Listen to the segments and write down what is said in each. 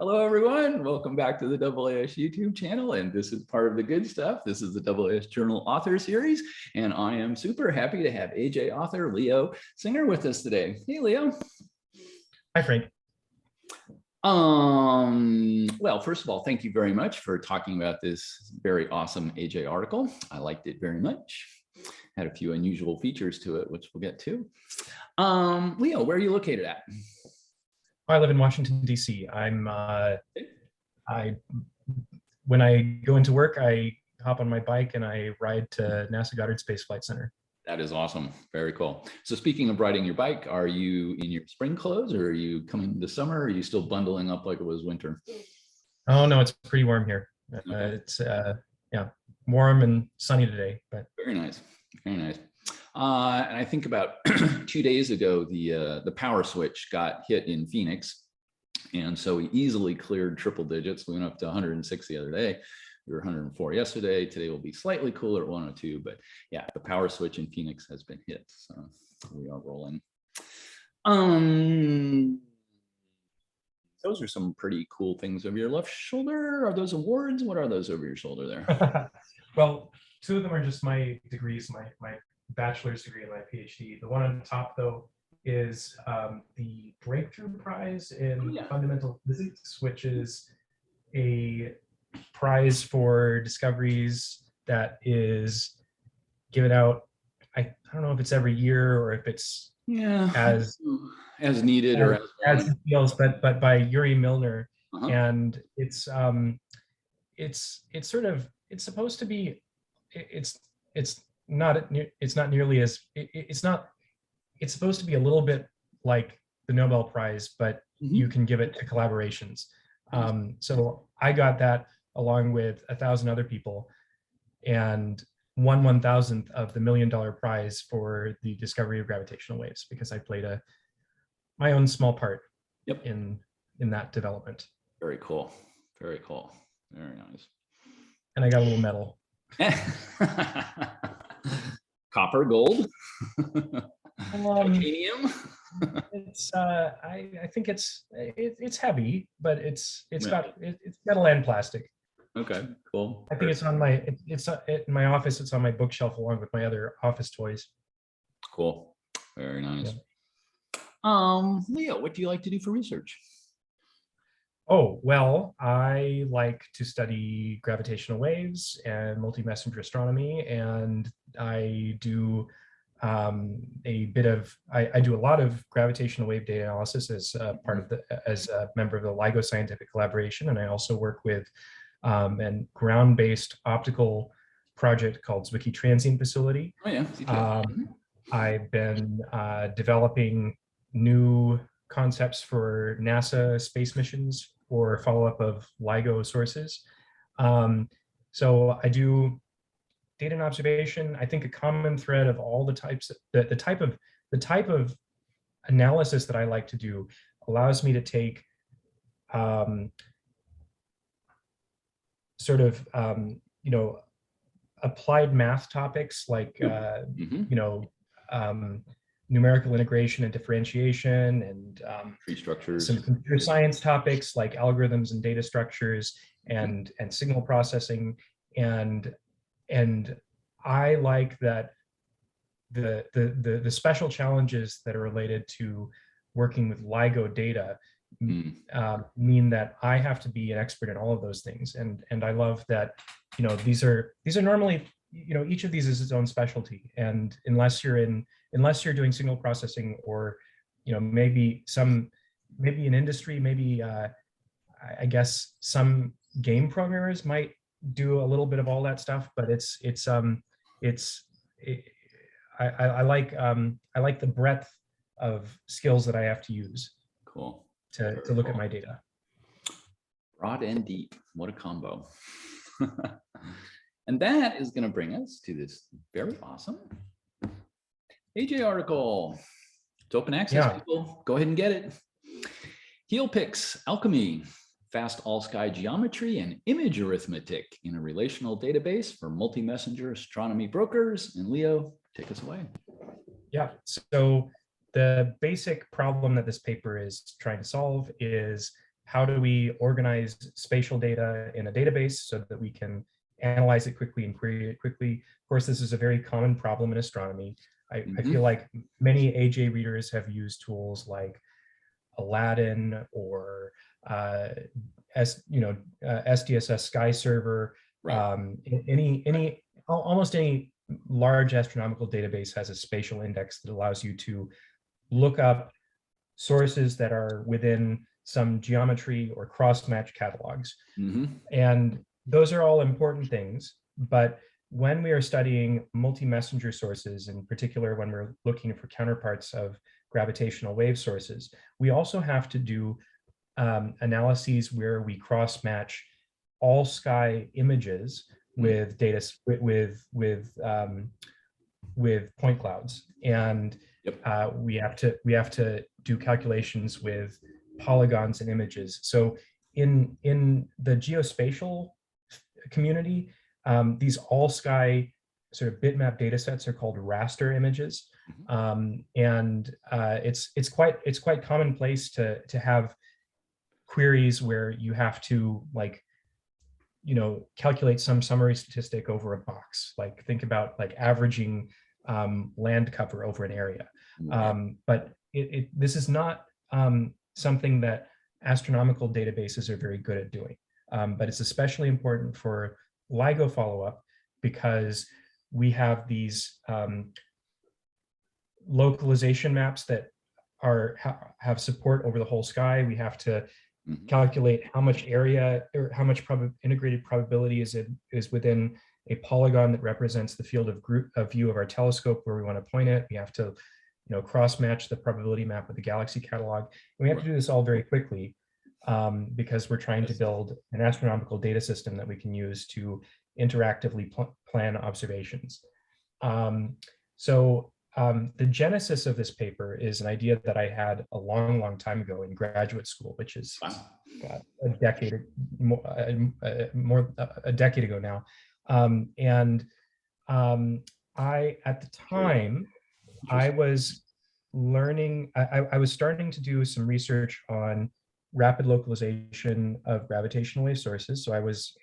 Hello, everyone. Welcome back to the AAS YouTube channel. And this is part of the good stuff. This is the AAS Journal Author Series. And I am super happy to have AJ author Leo Singer with us today. Hey, Leo. Hi, Frank. Well, first of all, thank you very much for talking about this very awesome AJ article. I liked it very much. Had a few unusual features to it, which we'll get to. Leo, where are you located at? I live in Washington, D.C. When I go into work, I hop on my bike and I ride to NASA Goddard Space Flight Center. That is awesome. Very cool. So speaking of riding your bike, are you in your spring clothes or are you coming into summer? Or are you still bundling up like it was winter? Oh, no, it's pretty warm here. Okay. It's warm and sunny today. But very nice. Very nice. And I think about 2 days ago, the power switch got hit in Phoenix. And so we easily cleared triple digits. We went up to 106 the other day. We were 104 yesterday. Today will be slightly cooler at 102. But yeah, the power switch in Phoenix has been hit. So we are rolling. Those are some pretty cool things over your left shoulder. Are those awards? What are those over your shoulder there? Well, two of them are just my degrees, my bachelor's degree and my PhD. The one on top, though, is the Breakthrough Prize in Fundamental Physics, which is a prize for discoveries that is given out. I don't know if it's every year or if it's as needed or as it feels, but by Yuri Milner, and it's supposed to be. It's supposed to be a little bit like the Nobel Prize, but you can give it to collaborations. So I got that along with 1,000 other people and won 1,000th of the $1 million prize for the discovery of gravitational waves, because I played my own small part in that development. Very cool. Very cool. Very nice. And I got a little medal. Copper, gold, titanium. It's I think it's heavy, but it's metal and plastic. Okay, cool. I think it's on my in my office. It's on my bookshelf along with my other office toys. Cool. Very nice. Yeah. Leo, what do you like to do for research? Oh, well, I like to study gravitational waves and multi-messenger astronomy, and I do I do a lot of gravitational wave data analysis as part of as a member of the LIGO Scientific Collaboration, and I also work with a ground-based optical project called Swiki Transient Facility. Oh yeah. I've been developing new concepts for NASA space missions for follow-up of LIGO sources. So I do data and observation. I think a common thread of all the types, the type of analysis that I like to do allows me to take applied math topics like numerical integration and differentiation, and tree structures, some computer science topics like algorithms and data structures and signal processing, and I like that the special challenges that are related to working with LIGO data mean that I have to be an expert in all of those things, and I love that these are normally each of these is its own specialty, and unless you're doing signal processing or maybe in industry, maybe I guess some game programmers might do a little bit of all that stuff, but I like the breadth of skills that I have to use. Cool. To look at my data. Broad and deep. What a combo. And that is going to bring us to this very awesome AJ article. It's open access, people. Go ahead and get it. HEALPix, Alchemy, fast all-sky geometry and image arithmetic in a relational database for multi-messenger astronomy brokers. And Leo, take us away. Yeah, so the basic problem that this paper is trying to solve is how do we organize spatial data in a database so that we can analyze it quickly and query it quickly. Of course, this is a very common problem in astronomy. I feel like many AJ readers have used tools like Aladdin or SDSS Sky Server. Right. Almost any large astronomical database has a spatial index that allows you to look up sources that are within some geometry or cross-match catalogs. And those are all important things, but when we are studying multi-messenger sources, in particular when we're looking for counterparts of gravitational wave sources, we also have to do analyses where we cross-match all sky images with data with point clouds, and we have to do calculations with polygons and images. So in the geospatial community, these all sky sort of bitmap data sets are called raster images, and it's quite commonplace to have queries where you have to, like, calculate some summary statistic over a box. Like, think about like averaging land cover over an area. But this is not something that astronomical databases are very good at doing. But it's especially important for LIGO follow-up because we have these localization maps that have support over the whole sky. We have to calculate how much area or how much integrated probability is within a polygon that represents the field of view of our telescope where we want to point it. We have to cross-match the probability map with the galaxy catalog. And we have to do this all very quickly because we're trying to build an astronomical data system that we can use to interactively plan observations. The genesis of this paper is an idea that I had a long time ago in graduate school, which is a decade ago now. At the time, I was learning, I was starting to do some research on rapid localization of gravitational wave sources. So I was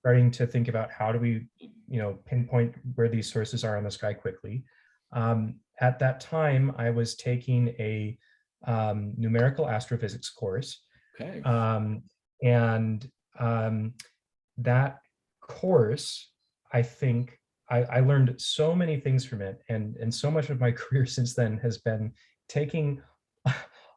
starting to think about how do we, pinpoint where these sources are in the sky quickly. At that time, I was taking a numerical astrophysics course. That course, I think, I learned so many things from it, and so much of my career since then has been taking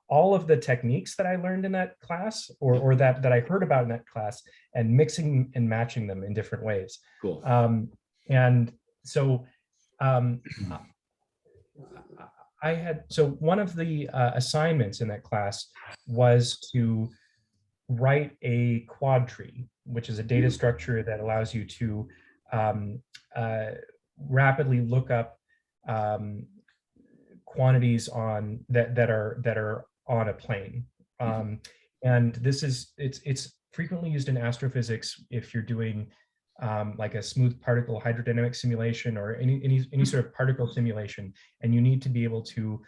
all of the techniques that I learned in that class, or that I heard about in that class, and mixing and matching them in different ways. Cool. One of the assignments in that class was to write a quadtree, which is a data structure that allows you to rapidly look up quantities that are on a plane. And it's frequently used in astrophysics if you're doing like a smooth particle hydrodynamic simulation or any sort of particle simulation, and you need to be able to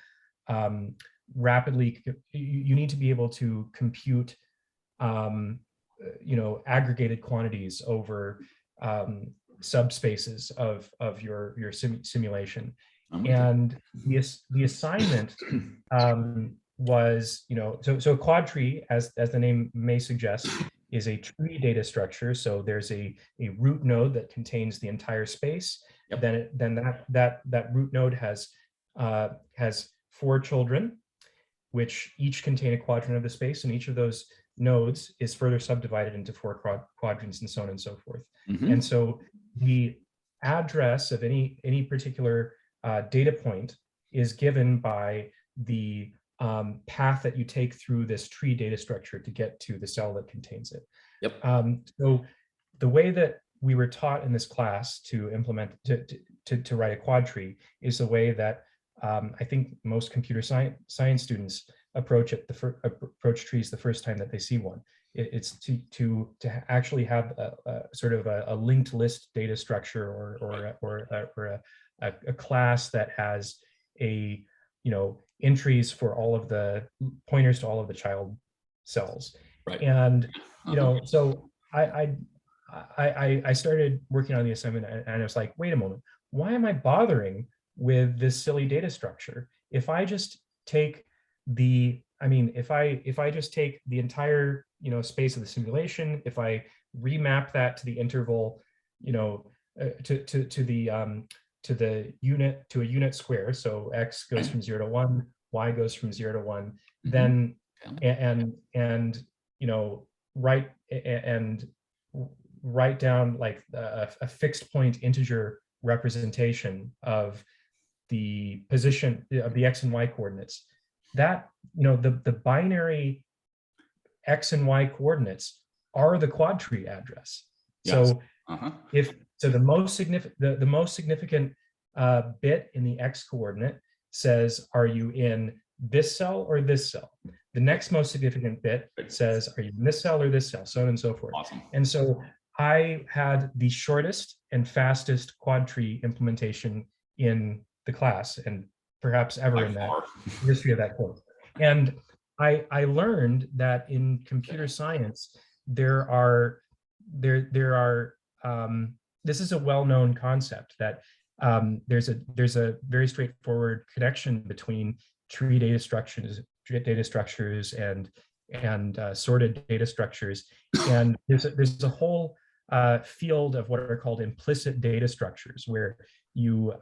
compute aggregated quantities over subspaces of your simulation. And the assignment was, so a quadtree, as the name may suggest, is a tree data structure. So there's a root node that contains the entire space. Then that root node has 4 children, which each contain a quadrant of the space, and each of those nodes is further subdivided into 4 quadrants, and so on and so forth. And so the address of any particular data point is given by the path that you take through this tree data structure to get to the cell that contains it. So the way that we were taught in this class to implement to write a quadtree is the way that I think most computer science students approach approach trees the first time that they see one. It's to actually have a sort of a linked list data structure or a class that has entries for all of the pointers to all of the child cells. Right. And so I started working on the assignment, and I was like, wait a moment, why am I bothering with this silly data structure? If I just take if I just take the entire space of the simulation, if I remap that to the interval, to the unit, to a unit square, so x goes from 0 to 1, y goes from 0 to 1, then and write down like a fixed point integer representation of the position of the x and y coordinates, that the binary x and y coordinates are the quadtree address. Yes. So the most significant bit in the x coordinate says, are you in this cell or this cell? The next most significant bit says, are you in this cell or this cell? So on and so forth. Awesome. And so I had the shortest and fastest quadtree implementation in the class, and perhaps ever in that history of that course. And I learned that in computer science, there are this is a well-known concept that there's a very straightforward connection between tree data structures and sorted data structures, and there's a whole field of what are called implicit data structures, where you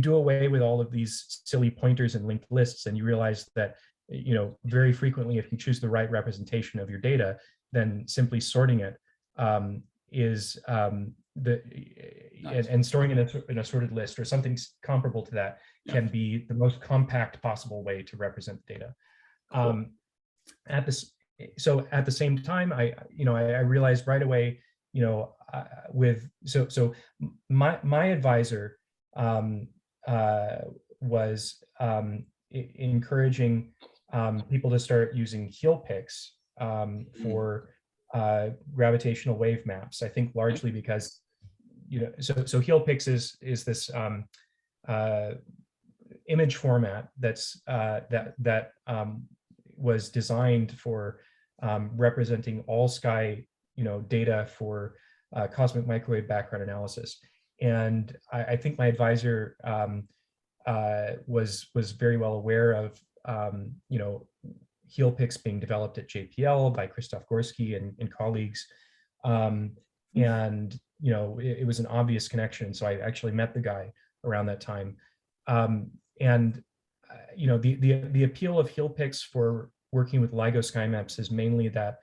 do away with all of these silly pointers and linked lists, and you realize that very frequently, if you choose the right representation of your data, then simply sorting it is Nice. and storing it in a sorted list or something comparable to that can be the most compact possible way to represent the data. Cool. At the same time, I realized right away, my advisor was encouraging people to start using HEALPix for gravitational wave maps. I think largely because so HEALPix is this image format that's that was designed for representing all sky data for cosmic microwave background analysis. And I think my advisor was very well aware of HEALPix being developed at JPL by Krzysztof Gorski and colleagues, and it was an obvious connection. So I actually met the guy around that time, and the appeal of HEALPix for working with LIGO sky maps is mainly that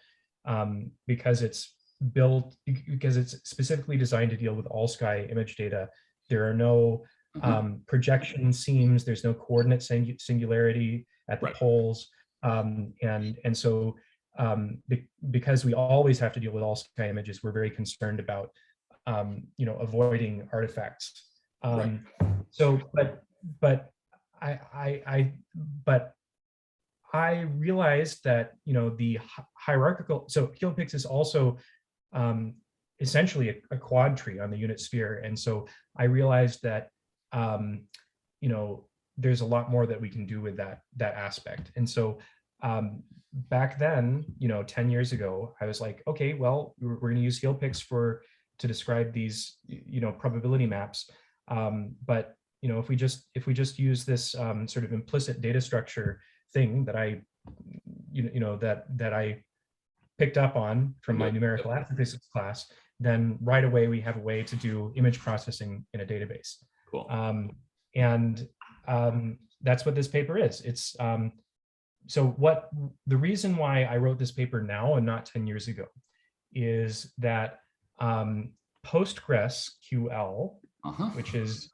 because it's specifically designed to deal with all sky image data, there are no projection seams, there's no coordinate singularity at the poles, and so because we always have to deal with all sky images, we're very concerned about avoiding artifacts. So but I realized that the hierarchical, so HEALPix is also essentially a quadtree on the unit sphere, and so I realized that there's a lot more that we can do with that aspect. And so back then, 10 years ago, I was like, okay, well, we're going to use HEALPix to describe these probability maps, but if we just use this sort of implicit data structure thing that I that I picked up on from my numerical astrophysics class, then right away we have a way to do image processing in a database. Cool. And that's what this paper is. It's so the reason why I wrote this paper now and not 10 years ago is that PostgreSQL, which is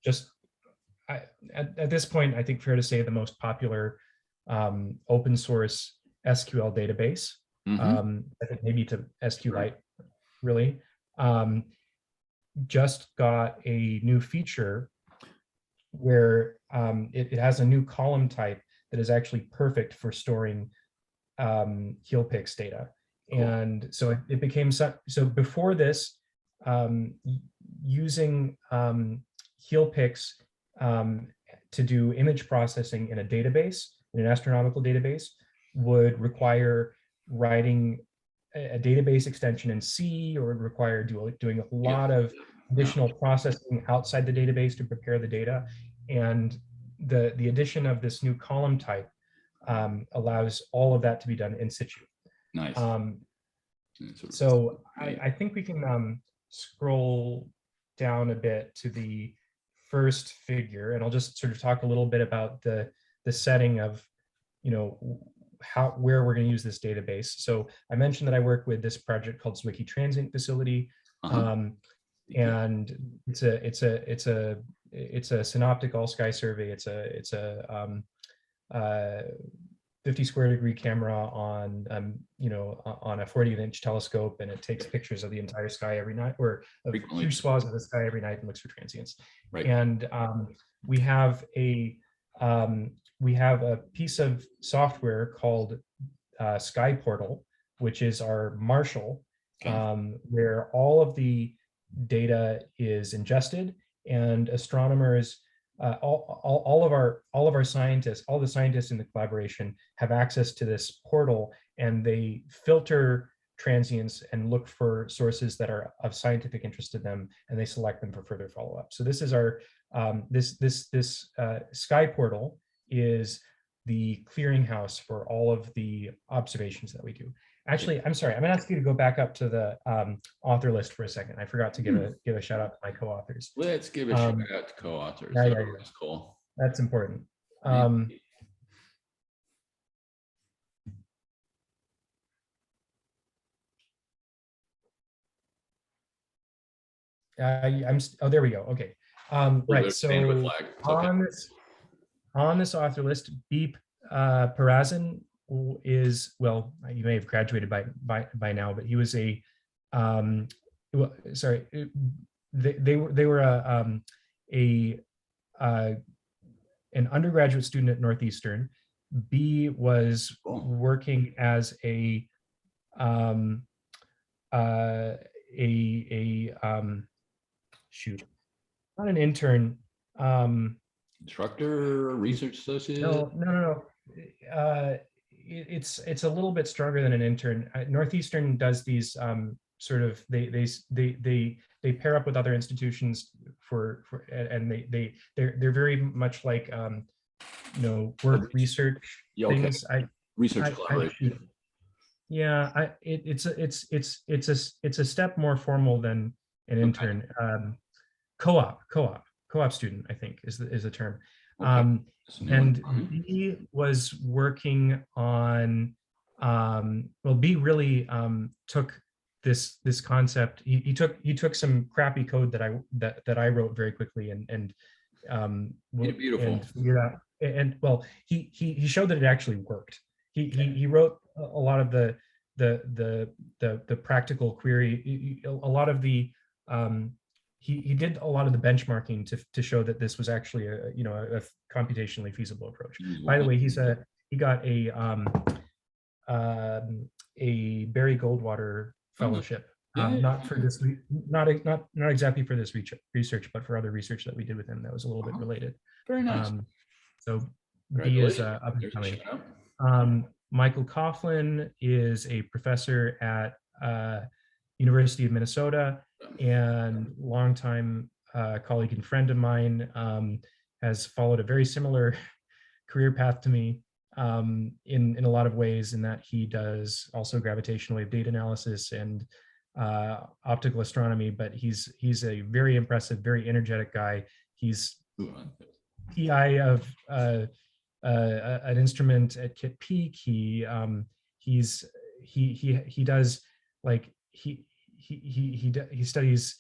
just at this point, I think fair to say the most popular open source SQL database. I think maybe to SQLite, really, just got a new feature where it has a new column type that is actually perfect for storing HEALPix data. Cool. And so it became so before this, using HEALPix to do image processing in a database, in an astronomical database, would require writing a database extension in C, or would require doing a lot of additional processing outside the database to prepare the data. And the addition of this new column type allows all of that to be done in situ. Nice. So I think we can scroll down a bit to the first figure, and I'll just sort of talk a little bit about the setting of, where we're going to use this database. So I mentioned that I work with this project called Swiki Transient Facility, and it's a synoptic all sky survey. It's a 50 square degree camera on on a 40-inch telescope, and it takes pictures of the entire sky every night, or of huge swaths of the sky every night, and looks for transients. Right. And we have a piece of software called Sky Portal, which is our Marshal, where all of the data is ingested, and astronomers, all of our scientists, all the scientists in the collaboration have access to this portal, and they filter transients and look for sources that are of scientific interest to them, and they select them for further follow-up. So this is our this Sky Portal is the clearinghouse for all of the observations that we do. Actually, I'm sorry, I'm gonna ask you to go back up to the author list for a second. I forgot to give a shout out to my co-authors. Let's give a shout out to co-authors. Yeah, That's cool. That's important. Oh, there we go. Okay. Right. So on this author list, Beep Parazin is, well, you may have graduated by now, but he was a sorry, they were an undergraduate student at Northeastern. B was working as a shoot, not an intern, instructor, research associate. No. It's a little bit stronger than an intern. Northeastern does these sort of, they pair up with other institutions and they're very much like work research things. Research collaboration. It's a step more formal than an intern. Co-op student, I think is the term. And B was working on, B really took this concept. He took some crappy code that I wrote very quickly and beautiful. And figured out. And well, he showed that it actually worked. He wrote a lot of the practical query. A lot of the he did a lot of the benchmarking to show that this was actually a computationally feasible approach. By the way, he got a Barry Goldwater fellowship, not for this, not exactly for this research, but for other research that we did with him that was a little bit related. Very nice. So B is up and coming. Michael Coughlin is a professor at University of Minnesota and longtime colleague and friend of mine, has followed a very similar career path to me in a lot of ways, in that he does also gravitational wave data analysis and optical astronomy, but he's a very impressive, very energetic guy. He's PI of an instrument at Kit Peak. He does like he studies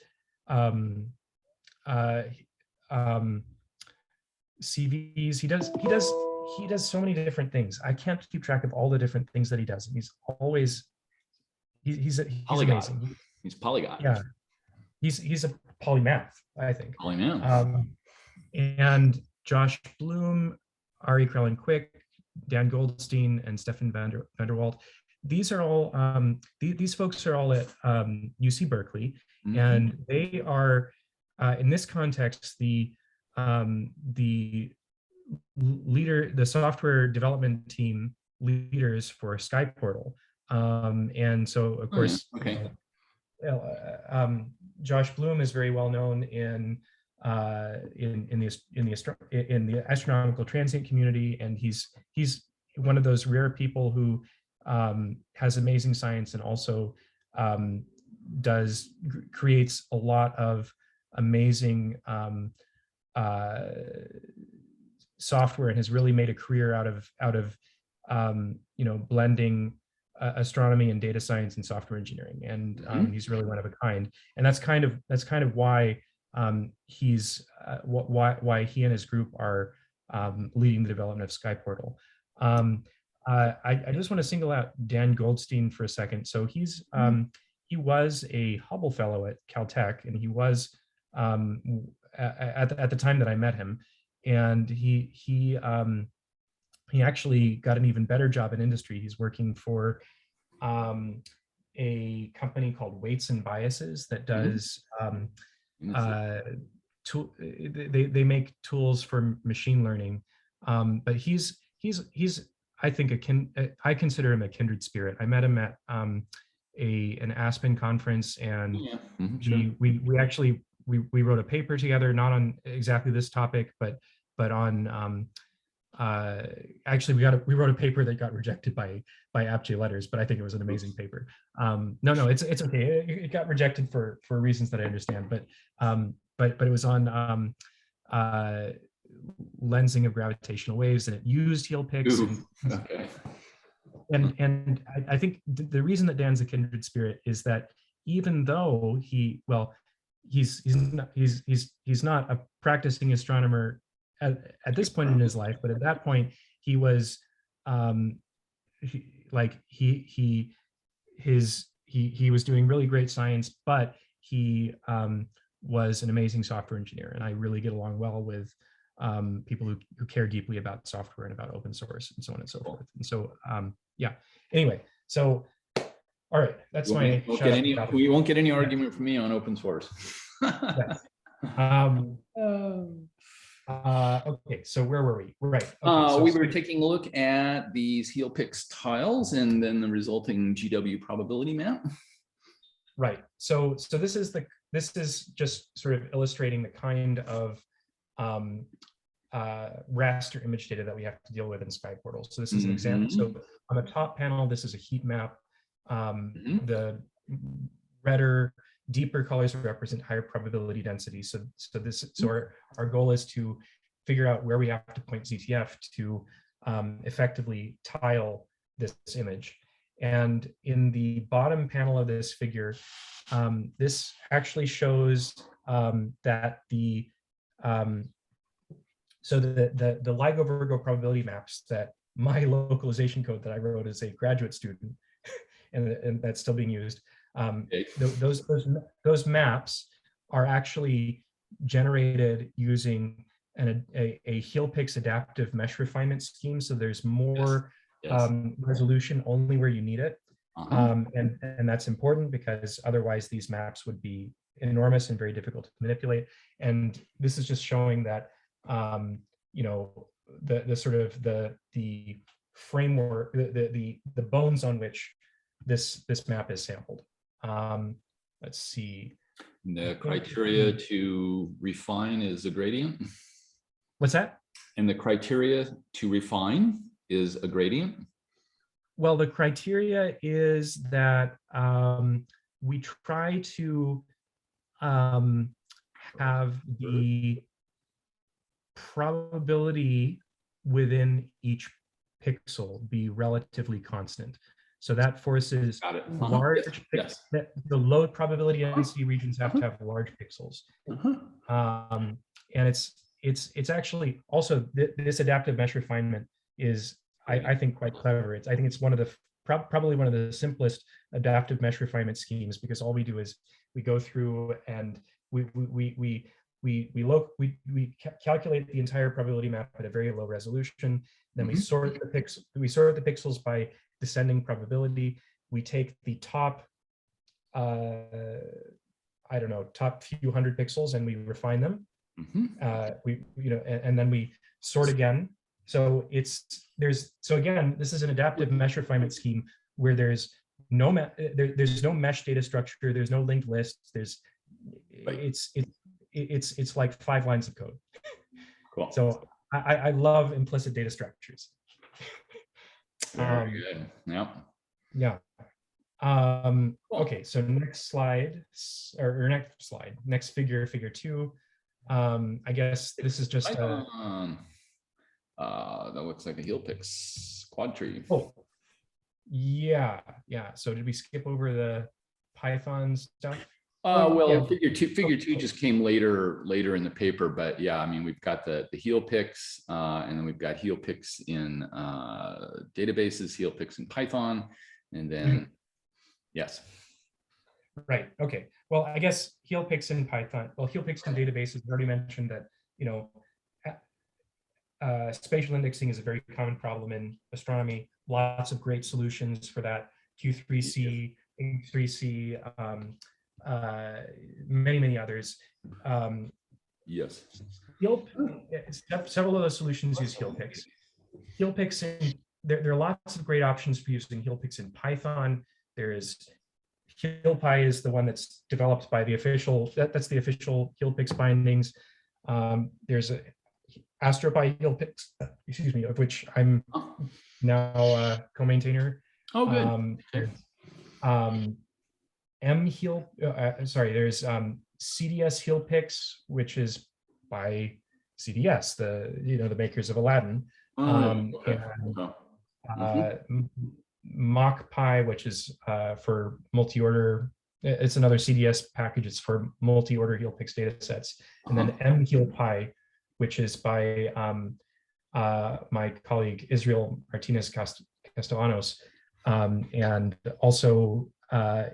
CVs. He does so many different things. I can't keep track of all the different things that he does. And he's amazing. He's polyglot. Yeah, he's a polymath, I think. Polymath. And Josh Bloom, Ari Krellin Quick, Dan Goldstein, and Stefan van der Walt. These are all these folks are all at UC Berkeley, and they are in this context the software development team leaders for Sky Portal. And so, of course, Okay. Josh Bloom is very well known in the astronomical transient community, and he's one of those rare people who has amazing science and also creates a lot of amazing software, and has really made a career out of blending astronomy and data science and software engineering, and he's really one of a kind. And that's kind of why why he and his group are leading the development of Sky Portal. I just want to single out Dan Goldstein for a second. So he was a Hubble Fellow at Caltech, and he was at the time that I met him, and he actually got an even better job in industry. He's working for a company called Weights and Biases that does they make tools for machine learning. But he's I think I consider him a kindred spirit. I met him at an Aspen conference, and we wrote a paper together, not on exactly this topic, but on actually we wrote a paper that got rejected by AppJ Letters, but I think it was an amazing paper. No, it's okay. It got rejected for reasons that I understand, but it was on lensing of gravitational waves, and it used HEALPix. And I think the reason that Dan's a kindred spirit is that even though he's not a practicing astronomer at this point in his life, but at that point he was he was doing really great science, but he was an amazing software engineer, and I really get along well with people who care deeply about software and about open source and so on and so forth. And so anyway, so all right, that's my we won't get any argument from me on open source. Okay, so where were we? Right. Okay, we were taking a look at these HEALPix tiles and then the resulting GW probability map. Right. So this is just sort of illustrating the kind of raster image data that we have to deal with in Sky Portal. So this is an example. So on the top panel, this is a heat map. The redder, deeper colors represent higher probability density. So our goal is to figure out where we have to point ZTF to effectively tile this image. And in the bottom panel of this figure, this actually shows that the LIGO Virgo probability maps that my localization code that I wrote as a graduate student, and that's still being used. Those maps are actually generated using a HEALPix adaptive mesh refinement scheme. So there's more resolution only where you need it. And that's important because otherwise these maps would be enormous and very difficult to manipulate. And this is just showing that the sort of the framework, the bones on which this map is sampled. Let's see. The criteria to refine is a gradient. What's that? And the criteria to refine is a gradient. Well, the criteria is that we try to have the probability within each pixel be relatively constant. So that forces large the low probability density regions have to have large pixels. And it's actually also this adaptive mesh refinement is I think quite clever. I think it's one of the probably one of the simplest adaptive mesh refinement schemes, because all we do is we go through and we calculate the entire probability map at a very low resolution. Then we sort the pixels by descending probability. We take the top top few hundred pixels and we refine them. And then we sort again. So again, this is an adaptive mesh refinement scheme where there's no there's no mesh data structure, there's no linked lists, there's it's like 5 lines of code. Cool. So I love implicit data structures. Very good. Yep. Yeah. Cool. Okay, so next slide, or next figure 2. I guess this is just that looks like a HEALPix Quadtree. Oh, yeah. So did we skip over the Python stuff? Well, yeah. figure two just came later in the paper, but yeah, I mean, we've got the HEALPix, and then we've got HEALPix in databases, HEALPix in Python, and then yes. Right. Okay. Well, I guess HEALPix in Python. Well, HEALPix in databases. We already mentioned that, spatial indexing is a very common problem in astronomy. Lots of great solutions for that. Q3C, A3C, many others. Yes. Several of those solutions use HEALPix. There are lots of great options for using HEALPix in Python. There is HEALPi is the one that's developed by the official, that's the official HEALPix bindings. There's a AstroPy HEALPix, excuse me, of which I'm now co-maintainer. Oh, good. There's CDS HEALPix, which is by CDS, the makers of Aladdin. MockPy, which is for multi-order. It's another CDS package. It's for multi-order HEALPix data sets. And then mHealPi, which is by my colleague Israel Martinez Castellanos, and also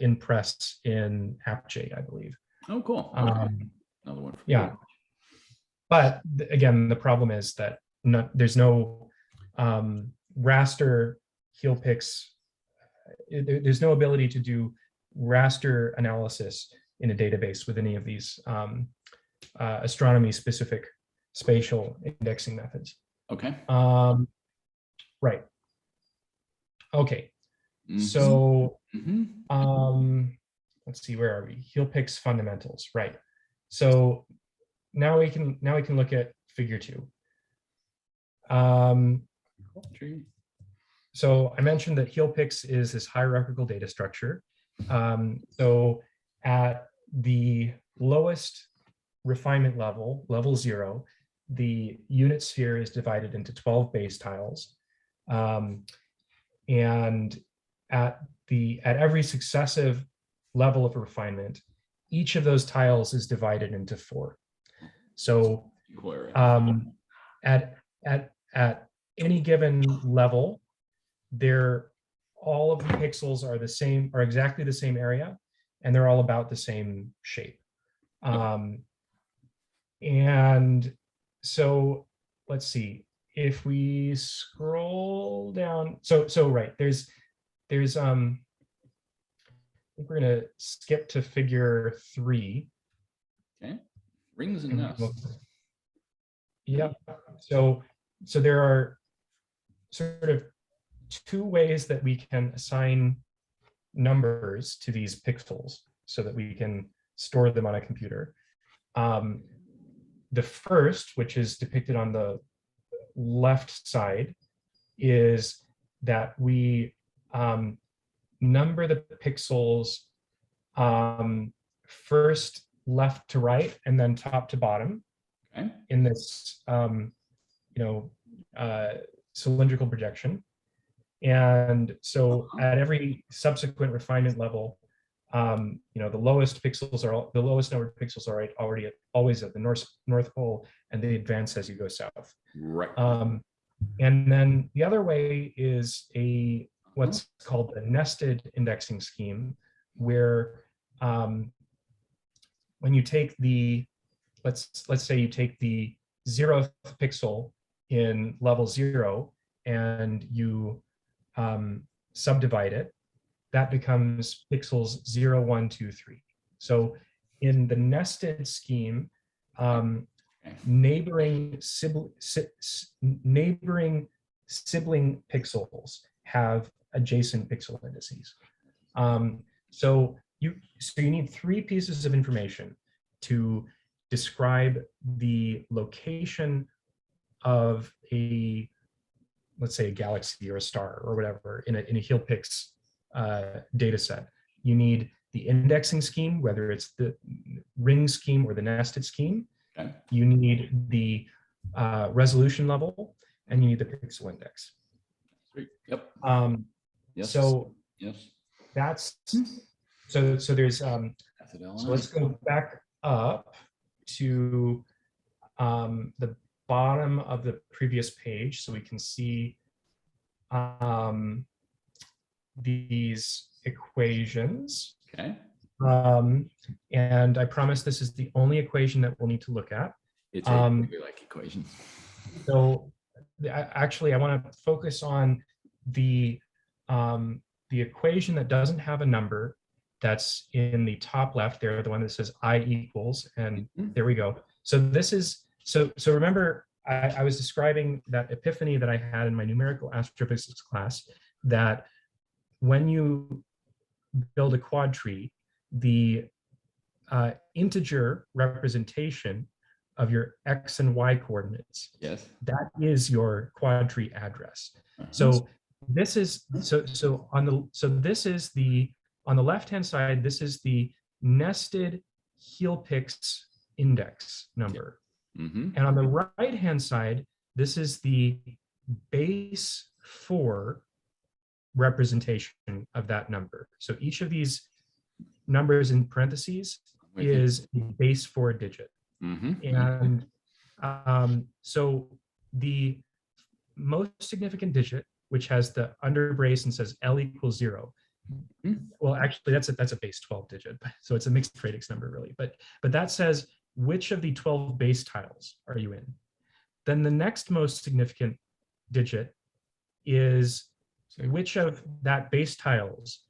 in press in AppJ, I believe. Oh, cool. Okay. Another one. Yeah. But again, the problem is that there's no raster HEALPix. There's no ability to do raster analysis in a database with any of these astronomy-specific spatial indexing methods. Okay. Right. Okay. So let's see, where are we? HEALPix fundamentals. Right. So now we can look at figure 2. So I mentioned that HEALPix is this hierarchical data structure. So at the lowest refinement level, level 0, the unit sphere is divided into 12 base tiles. And at every successive level of refinement, each of those tiles is divided into 4. So at any given level, all of the pixels are exactly the same area, and they're all about the same shape. And so let's see, if we scroll down, so right, there's I think we're gonna skip to figure 3. Okay. Rings and nests. Yep. So there are sort of 2 ways that we can assign numbers to these pixels so that we can store them on a computer. The first, which is depicted on the left side, is that we number the pixels first left to right and then top to bottom, okay, in this cylindrical projection. And so at every subsequent refinement level, the lowest number of pixels are always at the north pole, and they advance as you go south. Right. And then the other way is what's called a nested indexing scheme, where when you take let's say you take the 0th pixel in level 0 and you subdivide it, that becomes pixels 0, 1, 2, 3. So in the nested scheme, neighboring sibling pixels have adjacent pixel indices. So you need 3 pieces of information to describe the location of a, let's say, a galaxy or a star or whatever in a HEALPix data set. You need the indexing scheme, whether it's the ring scheme or the nested scheme. Okay. You need the resolution level, and you need the pixel index. Great. Yep. Yes. So yes. that's so there's so let's go back up to the bottom of the previous page so we can see these equations. Okay. And I promise this is the only equation that we'll need to look at. It's a we like equations. So actually, I want to focus on the equation that doesn't have a number. That's in the top left there, the one that says I equals, and there we go. So this is, so remember, I was describing that epiphany that I had in my numerical astrophysics class, that when you build a quadtree, the integer representation of your X and Y coordinates, yes, that is your quadtree address. So this is, this is the, on the left-hand side, this is the nested HEALPix index number. And on the right-hand side, this is the base 4 representation of that number. So each of these numbers in parentheses is a base 4 digit. And so the most significant digit, which has the under brace and says L equals 0. Well, actually, that's a base 12 digit, so it's a mixed radix number, really. But that says which of the 12 base tiles are you in. Then the next most significant digit is which of that base tiles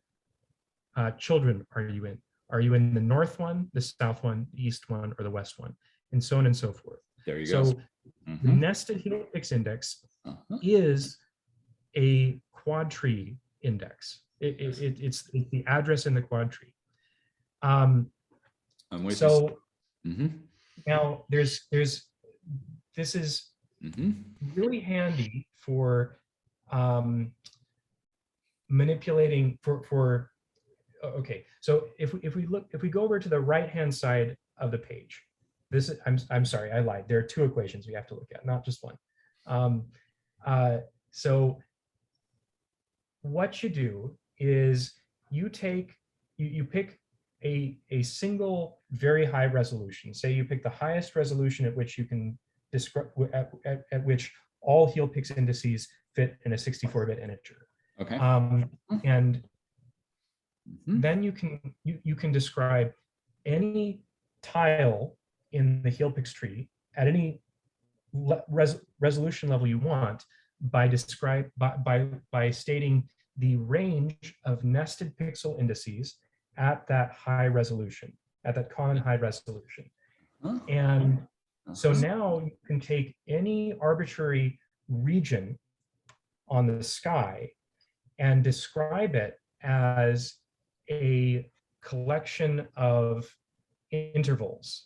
children are you in. Are you in the north one, the south one, the east one, or the west one, and so on and so forth. There you go. So the nested HEALPix index is a quadtree index. It's the address in the quadtree. So now this is really handy for manipulating for okay. So if we go over to the right hand side of the page, this is, I'm sorry, I lied. There are 2 equations we have to look at, not just one. So what you do is you pick a single very high resolution. Say you pick the highest resolution at which you can describe at which all HEALPix indices fit in a 64-bit integer. Okay. And then you can describe any tile in the HEALPix tree at any resolution level you want by stating the range of nested pixel indices at that high resolution, at that common high resolution. And so now you can take any arbitrary region on the sky and describe it as a collection of intervals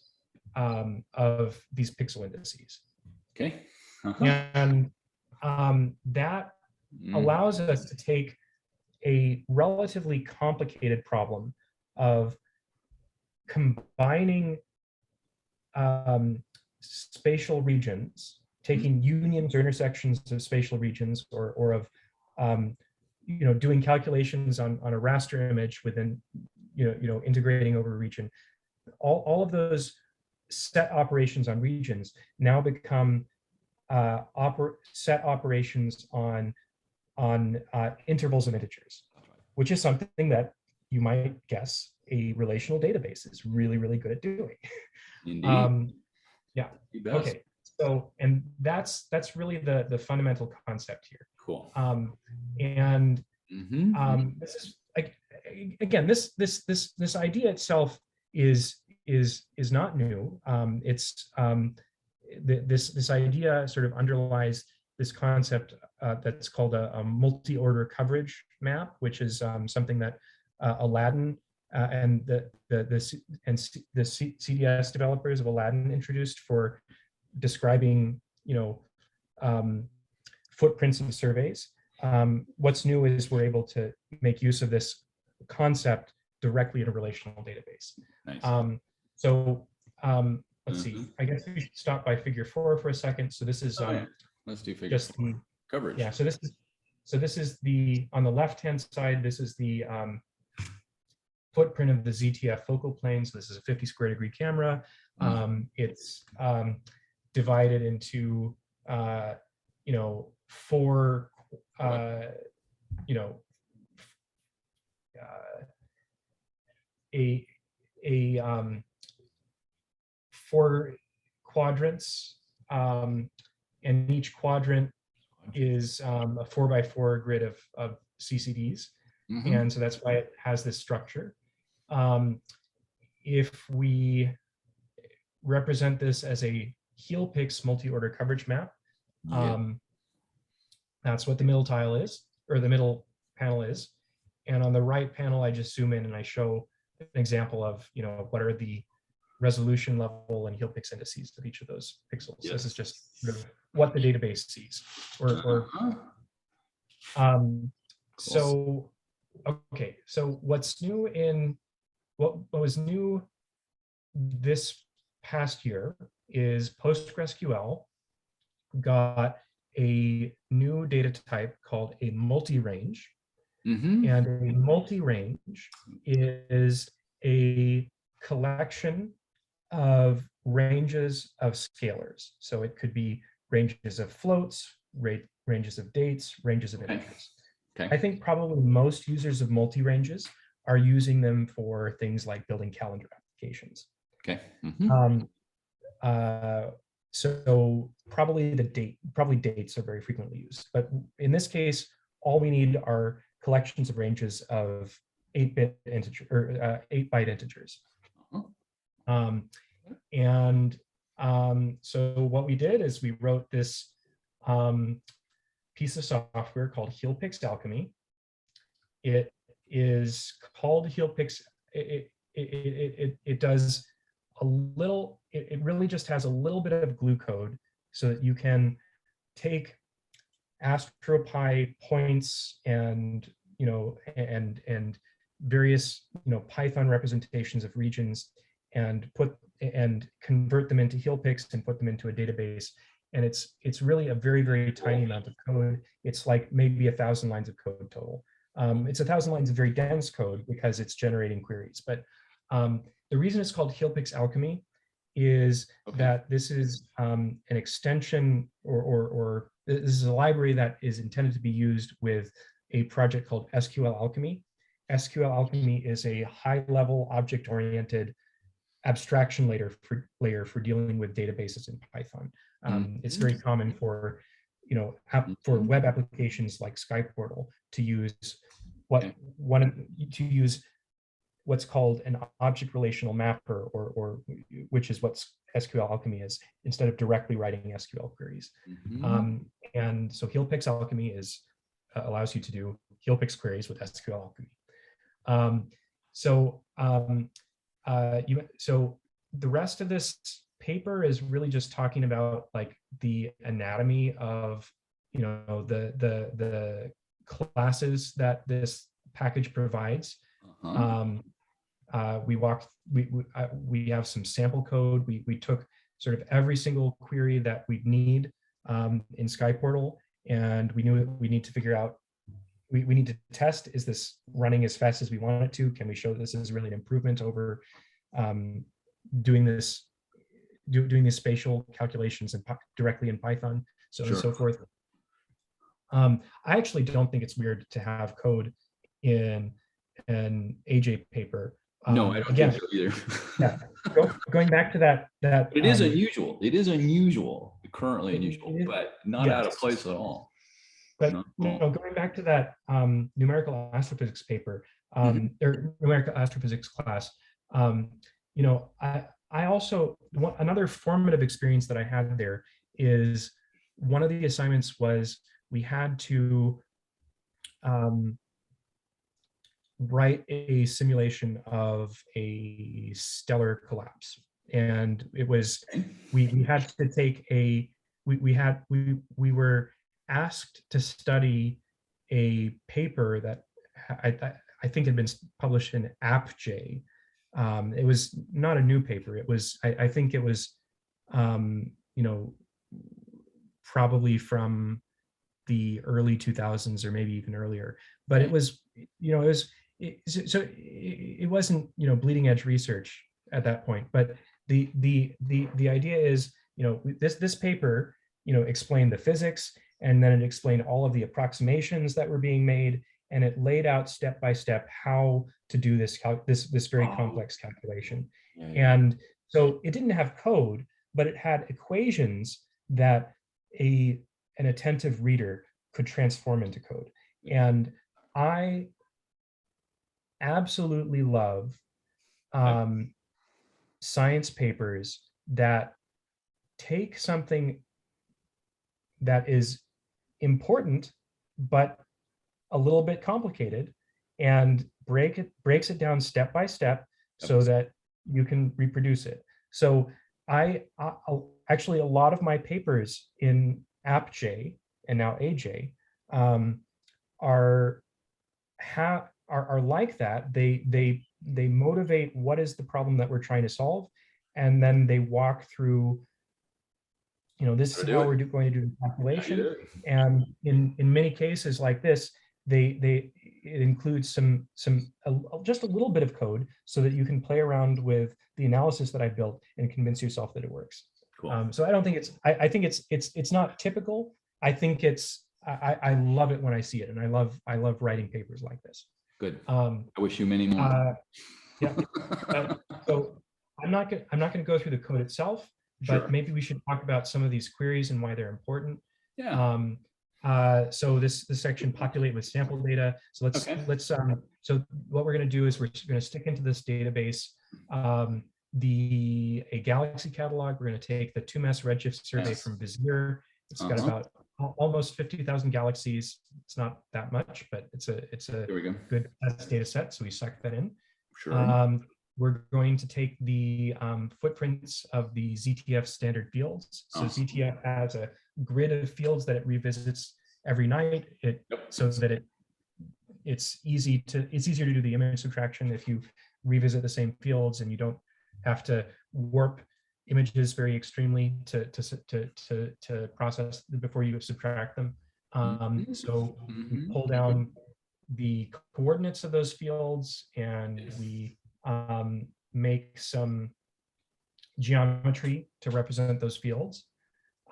of these pixel indices. Okay. And that allows us to take a relatively complicated problem of combining spatial regions, taking unions or intersections of spatial regions, or of doing calculations on a raster image within integrating over a region. All of those set operations on regions now become set operations on intervals of integers, which is something that you might guess a relational database is really, really good at doing. Indeed. Yeah. Okay. So, and that's really the fundamental concept here. Cool. And this is, like, again, this idea itself is not new. It's this idea sort of underlies this concept that's called a multi-order coverage map, which is something that Aladdin and the CDS developers of Aladdin introduced for describing, footprints of surveys. What's new is we're able to make use of this concept directly in a relational database. Nice. Let's see. I guess we should stop by figure 4 for a second. So this is let's do figure just the coverage. Yeah. So this is the, on the left-hand side, this is the footprint of the ZTF focal plane. So this is a 50 square degree camera. It's divided into, 4, 4 quadrants, and each quadrant is a 4x4 grid of CCDs. And so that's why it has this structure. If we represent this as a HEALPix multi-order coverage map, that's what the middle tile is, or the middle panel is. And on the right panel, I just zoom in and I show an example of, what are the resolution level and HEALPix indices of each of those pixels. This is just sort of what the database sees. So, okay, so what's new in, what was new this past year is PostgreSQL got a new data type called a multi-range. And a multi-range is a collection of ranges of scalars. So it could be ranges of floats, ranges of dates, ranges of integers. I think probably most users of multi-ranges are using them for things like building calendar applications. So probably dates are very frequently used. But in this case, all we need are collections of ranges of 8-bit integer or 8-byte integers. So what we did is we wrote this piece of software called HEALPix Alchemy. It is called HEALPix. It does a little. It really just has a little bit of glue code so that you can take AstroPy points and and various Python representations of regions and convert them into HEALPix and put them into a database. And it's really a very, very tiny amount of code. It's like maybe 1,000 lines of code total. It's 1,000 lines of very dense code because it's generating queries. But the reason it's called HEALPix Alchemy is that this is an extension or this is a library that is intended to be used with a project called Sql Alchemy. Sql Alchemy is a high-level object-oriented abstraction layer for dealing with databases in Python. It's very common for for web applications like SkyPortal to use what's called an object relational mapper, or which is what Sql Alchemy is, instead of directly writing SQL queries. And so HEALPix Alchemy allows you to do HEALPix queries with SQL Alchemy. So the rest of this paper is really just talking about like the anatomy of the classes that this package provides. We have some sample code. We took sort of every single query that we need in SkyPortal, and we knew we need to figure out, we need to test, is this running as fast as we want it to? Can we show this is really an improvement over doing these spatial calculations directly in Python, so on and so forth. I actually don't think it's weird to have code in an AJ paper. No, I don't think so either. Yeah, going back to that. But it is unusual. It is unusual, currently unusual, but not out of place at all. But going back to that numerical astrophysics paper, or numerical astrophysics class, I also, another formative experience that I had there is one of the assignments was we had to write a simulation of a stellar collapse. And it was, we had to take we were asked to study a paper that I think had been published in AppJ. It was not a new paper. It was, I think it was, you know, probably from the early 2000s or maybe even earlier. But it was, you know, it wasn't, you know, bleeding edge research at that point. But the idea is, you know, this paper, you know, explained the physics, and then it explained all of the approximations that were being made, and it laid out step by step how to do this very complex calculation. And so it didn't have code, but it had equations that an attentive reader could transform into code. And I absolutely love science papers that take something that is important but a little bit complicated and breaks it down step by step so that you can reproduce it. So I'll actually, a lot of my papers in AppJ and now AJ are like that. They motivate what is the problem that we're trying to solve, and then they walk through, you know, this is how we're going to do the calculation. And in many cases like this, it includes just a little bit of code so that you can play around with the analysis that I built and convince yourself that it works. Cool. So I don't think I think it's not typical. I think I love it when I see it, and I love writing papers like this. Good. I wish you many more. Yeah. So I'm not going to go through the code itself, but maybe we should talk about some of these queries and why they're important. Yeah. So this section, populate with sample data. So let's so what we're going to do is we're going to stick into this database a galaxy catalog. We're going to take the 2MASS redshift survey from Vizier. It's got about almost 50,000 galaxies. It's not that much, but it's a good data set. So we suck that in. Sure. We're going to take the footprints of the ZTF standard fields. So ZTF has a grid of fields that it revisits every night. So that it's easier to do the image subtraction if you revisit the same fields, and you don't have to warp images very extremely to process before you subtract them. So we pull down the coordinates of those fields, and we make some geometry to represent those fields.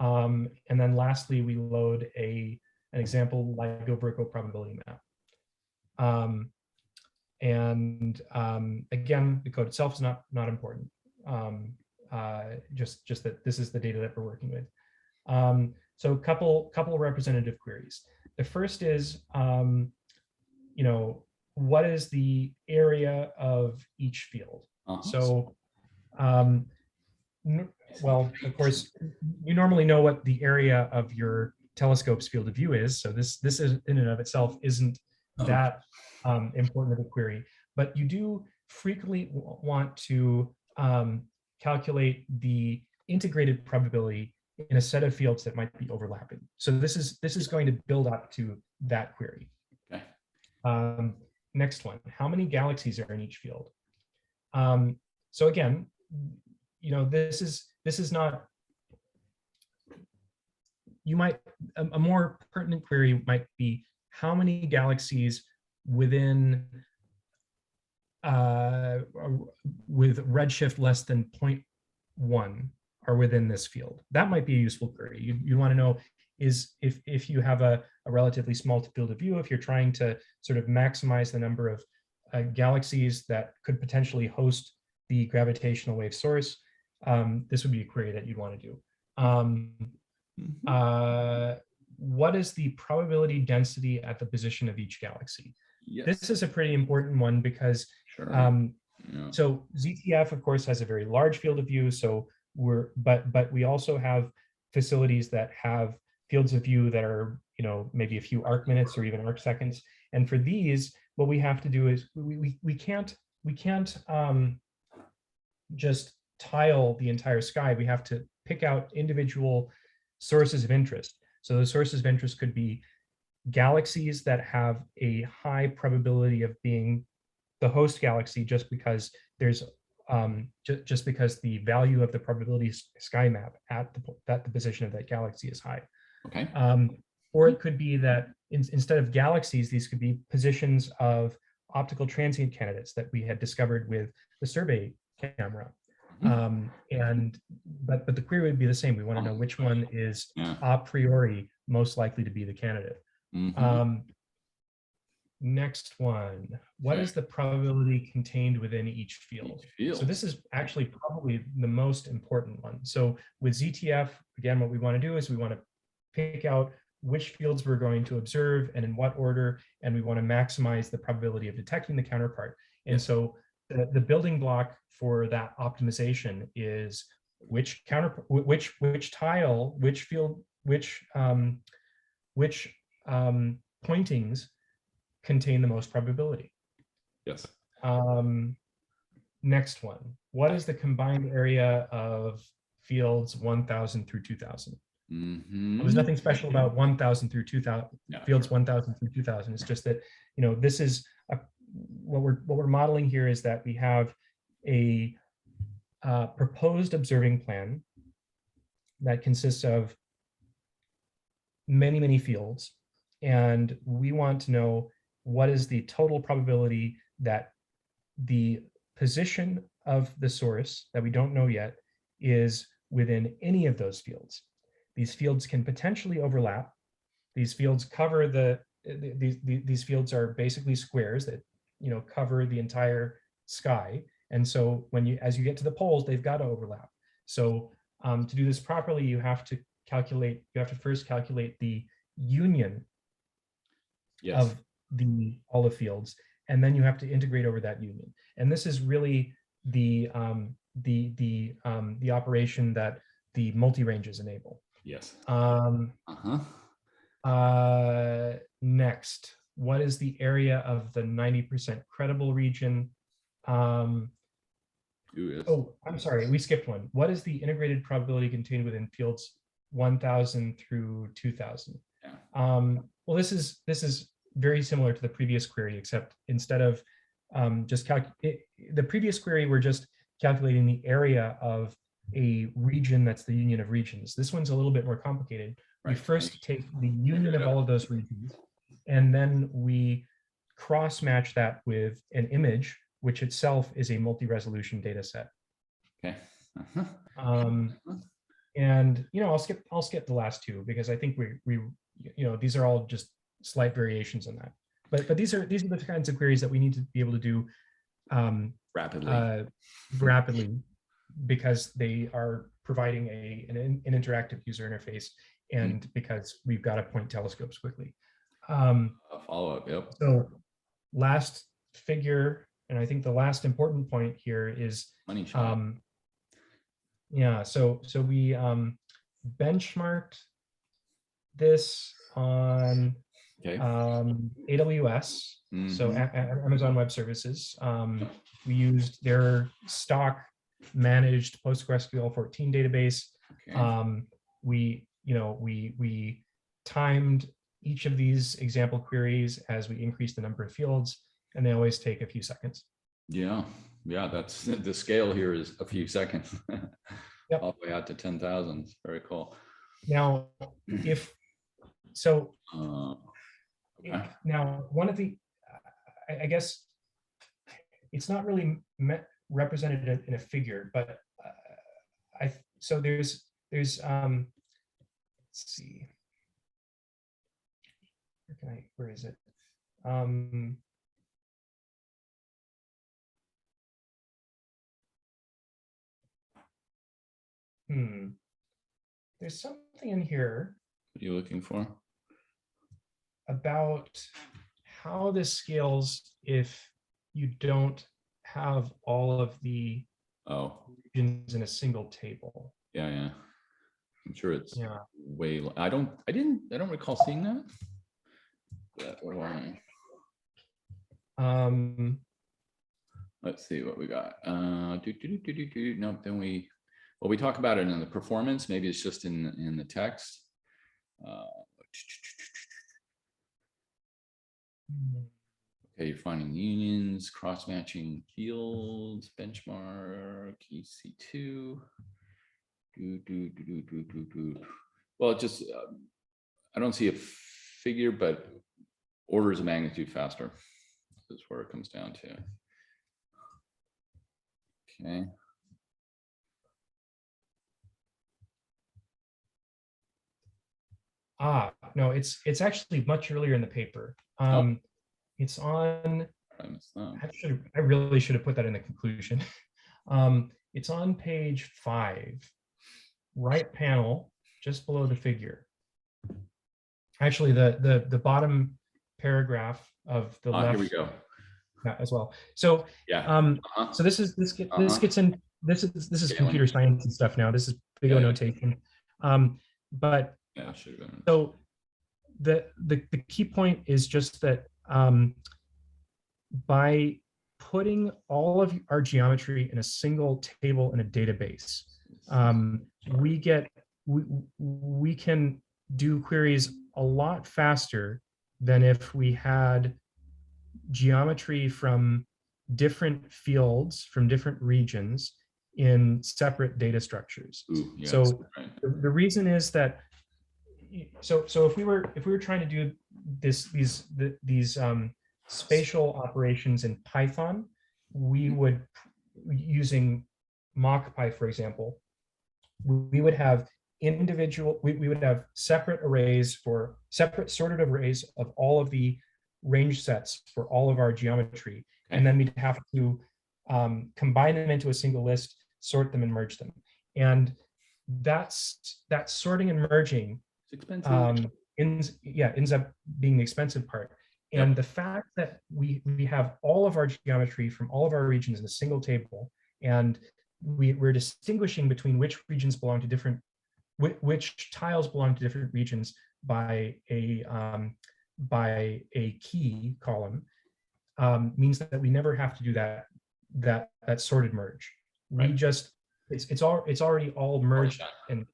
And then lastly, we load an example LIGO-Virgo probability map. Again, the code itself is not important. Just that this is the data that we're working with. So a couple representative queries. The first is, you know, what is the area of each field? So, well, of course, you normally know what the area of your telescope's field of view is. So this is in and of itself isn't that important of a query, but you do frequently want to calculate the integrated probability in a set of fields that might be overlapping. So this is going to build up to that query. Okay. Next one, how many galaxies are in each field? So again, you know, this is not, you might, a more pertinent query might be how many galaxies within with redshift less than 0.1 are within this field. That might be a useful query. You want to know is if you have a relatively small field of view, if you're trying to sort of maximize the number of galaxies that could potentially host the gravitational wave source, this would be a query that you'd want to do. What is the probability density at the position of each galaxy? Yes. This is a pretty important one because so ZTF, of course, has a very large field of view. So but we also have facilities that have fields of view that are maybe a few arc minutes or even arc seconds. And for these, what we have to do is we can't just tile the entire sky. We have to pick out individual sources of interest. So those sources of interest could be galaxies that have a high probability of being the host galaxy, just because there's just because the value of the probability sky map at the position of that galaxy is high. Okay. Or it could be that instead of galaxies, these could be positions of optical transient candidates that we had discovered with the survey camera. But the query would be the same. We want to know which one is a priori most likely to be the candidate. Next one, what is the probability contained within each field? So this is actually probably the most important one. So with ZTF, again, what we want to do is we want to pick out which fields we're going to observe and in what order, and we want to maximize the probability of detecting the counterpart. And so the building block for that optimization is which tile, which field, which pointings contain the most probability. Yes. Next one, what is the combined area of fields 1000 through 2000? Well, there's nothing special about 1000 through 2000, fields 1000 through 2000. It's just that, this is what we're modeling here is that we have a proposed observing plan that consists of many, many fields. And we want to know what is the total probability that the position of the source that we don't know yet is within any of those fields. These fields can potentially overlap. These fields cover these fields are basically squares that cover the entire sky. And so as you get to the poles, they've got to overlap. So to do this properly, you have to first calculate the union of all the fields, and then you have to integrate over that union. And this is really the operation that the multi-ranges enable. Yes. Next, what is the area of the 90% credible region? Oh, I'm sorry, we skipped one. What is the integrated probability contained within fields 1000 through 2000? Well, this is very similar to the previous query, except instead of the previous query, we're just calculating the area of a region that's the union of regions. This one's a little bit more complicated. We first take the union of all of those regions, and then we cross-match that with an image, which itself is a multi-resolution data set. Okay. And I'll skip the last two because I think we these are all just slight variations on that. But these are the kinds of queries that we need to be able to do rapidly, because they are providing an interactive user interface, and because we've got to point telescopes quickly. A follow-up, yep. So last figure, and I think the last important point here is money shot. So we benchmarked this on AWS, so Amazon Web Services. We used their stock managed PostgreSQL 14 database. We timed each of these example queries as we increase the number of fields, and they always take a few seconds. Yeah, that's the scale here is a few seconds. All the way out to 10,000. Very cool. Now, now one of the, I guess it's not really represented in a figure, but so there's let's see, where is it? There's something in here. What are you looking for? About how this scales if you don't have all of the regions in a single table. Yeah. I'm sure it's Yeah. way. I don't recall seeing that. But, let's see what we got. Nope. Then we talk about it in the performance. Maybe it's just in the text. Okay, you're finding unions, cross-matching fields, benchmark, EC2. Well, it just I don't see a figure, but orders of magnitude faster is where it comes down to. Okay. No, it's actually much earlier in the paper. It's on. I really should have put that in the conclusion. It's on page 5, right panel, just below the figure. Actually, the bottom paragraph of the left. Here we go. As well. So yeah. So this gets in. This is computer science and stuff now. This is big O notation. But yeah, should have been. So the key point is just that by putting all of our geometry in a single table in a database, we can do queries a lot faster than if we had geometry from different fields, from different regions in separate data structures. Ooh, yeah, so right. the reason is that so if we were trying to do these spatial operations in Python, we would, using MockPy, for example, we would have we would have separate sorted arrays of all of the range sets for all of our geometry, and then we'd have to combine them into a single list, sort them, and merge them. And that sorting and merging ends up being the expensive part. And the fact that we have all of our geometry from all of our regions in a single table, and we're distinguishing between which regions belong to different, which tiles belong to different regions by a key column, means that we never have to do that sorted merge. We just it's already all merged, and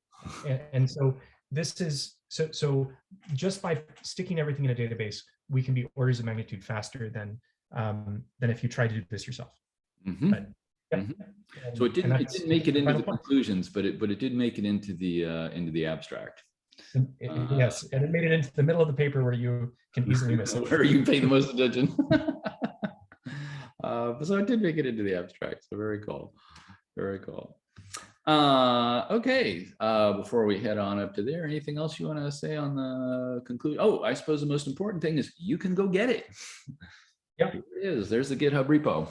so this is so just by sticking everything in a database, we can be orders of magnitude faster than if you try to do this yourself. Mm-hmm. But, so it didn't make it into the conclusions, but it did make it into the abstract. Yes, and it made it into the middle of the paper where you can easily miss it. Where you pay the most attention. So it did make it into the abstract. So very cool. Very cool. Okay. Before we head on up to there, anything else you want to say on the conclusion? Oh, I suppose the most important thing is you can go get it. Yep. Here it is. There's the GitHub repo.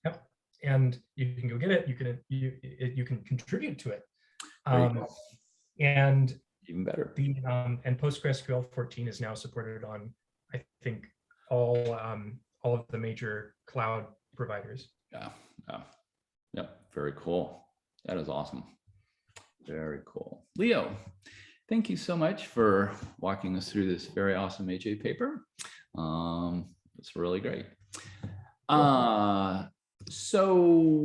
Yep. And you can go get it. You can contribute to it. And even better. And PostgreSQL 14 is now supported on, I think, all of the major cloud providers. Yeah. Yep. Very cool. That is awesome. Very cool. Leo, thank you so much for walking us through this very awesome AJ paper. It's really great. So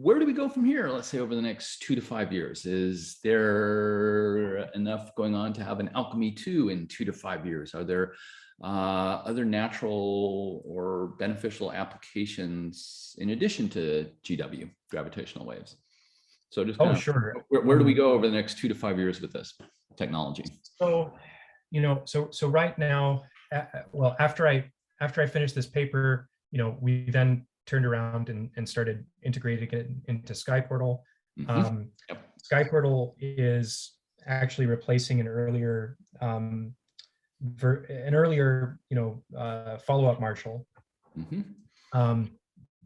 where do we go from here? Let's say over the next 2 to 5 years. Is there enough going on to have an Alchemy 2 in 2 to 5 years? Are there other natural or beneficial applications in addition to GW, gravitational waves? So just sure. Where do we go over the next 2 to 5 years with this technology? So, so right now, well, after I finished this paper, we then turned around and started integrating it into SkyPortal. SkyPortal is actually replacing an earlier follow-up Marshall.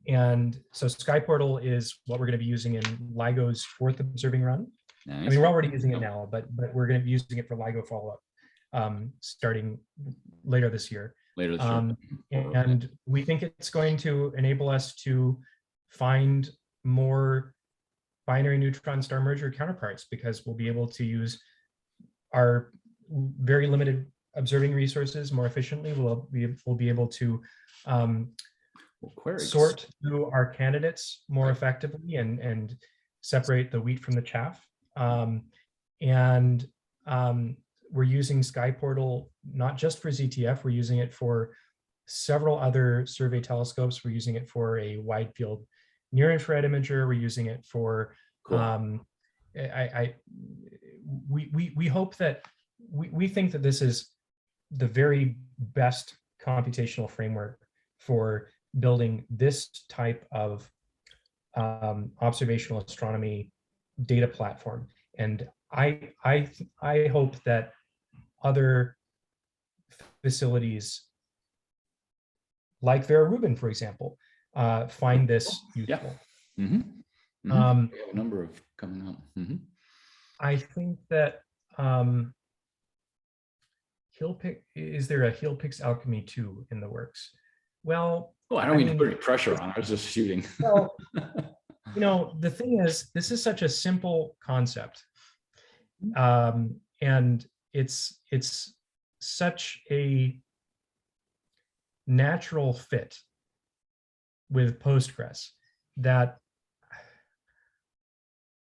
And so SkyPortal is what we're going to be using in LIGO's 4th observing run. Nice. I mean, we're already using it now, but we're going to be using it for LIGO follow-up starting later this year. And we think it's going to enable us to find more binary neutron star merger counterparts, because we'll be able to use our very limited observing resources more efficiently. We'll be able to sort through our candidates more effectively and separate the wheat from the chaff. We're using Sky Portal not just for ZTF, we're using it for several other survey telescopes. We're using it for a wide field near infrared imager. We're using it for, cool. We hope that, we think that this is the very best computational framework for building this type of observational astronomy data platform. And I hope that other facilities like Vera Rubin, for example, find this useful. Yeah. Mm-hmm. Mm-hmm. We have a number of coming up. Mm-hmm. I think that HEALPix, is there a HEALPix Alchemy 2 in the works? Well, I don't mean to put any pressure on. I was just shooting. Well, you know, the thing is, this is such a simple concept, and it's such a natural fit with Postgres that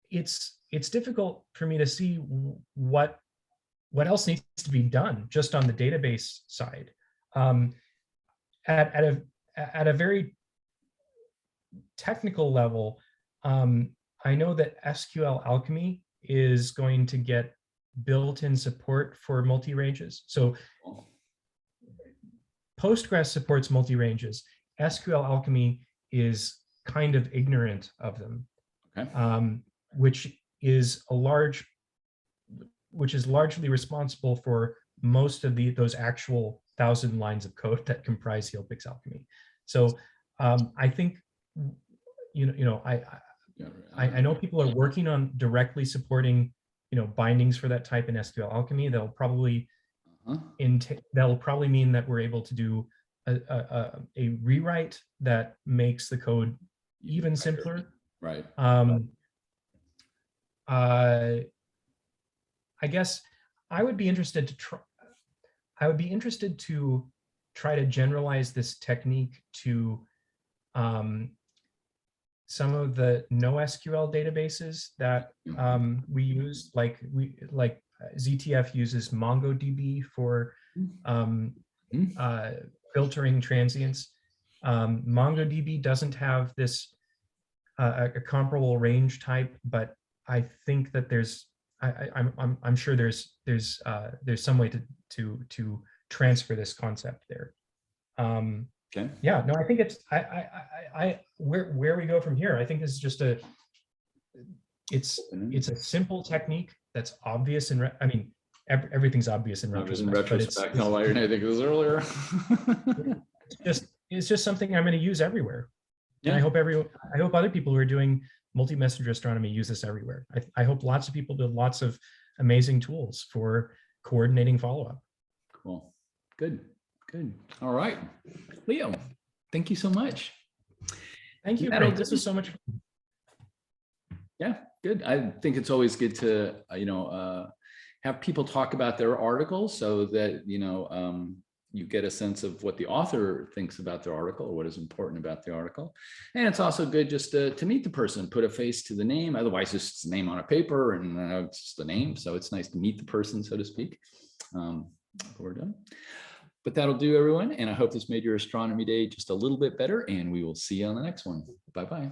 it's difficult for me to see what else needs to be done just on the database side. At a very technical level, I know that Sql Alchemy is going to get built-in support for multi-ranges. So Postgres supports multi-ranges. SQL Alchemy is kind of ignorant of them, which is largely responsible for most of those actual 1,000 lines of code that comprise HEALPix Alchemy. So I think, I know people are working on directly supporting, bindings for that type in SQL Alchemy. They'll probably that'll probably mean that we're able to do a rewrite that makes the code even simpler. Right. I guess I would be interested to try to generalize this technique to some of the NoSQL databases that we use, like ZTF uses MongoDB for filtering transients. MongoDB doesn't have this a comparable range type, but I think that I'm sure there's some way to transfer this concept there. Okay. Yeah, no, I think it's where we go from here. I think this is just it's a simple technique that's obvious, and everything's obvious in retrospect. But it's kind of why I think it was earlier. it's just something I'm going to use everywhere. Yeah. And I hope other people who are doing multi-messenger astronomy use this everywhere. I hope lots of people build lots of amazing tools for coordinating follow-up. Cool. Good. All right. Leo, thank you so much. Thank you, Craig. This was so much fun. Yeah, good. I think it's always good to, have people talk about their articles so that, you get a sense of what the author thinks about their article or what is important about the article. And it's also good just to meet the person, put a face to the name. Otherwise, it's just a name on a paper and it's just a name. So it's nice to meet the person, so to speak. We're done. But that'll do, everyone. And I hope this made your astronomy day just a little bit better. And we will see you on the next one. Bye-bye.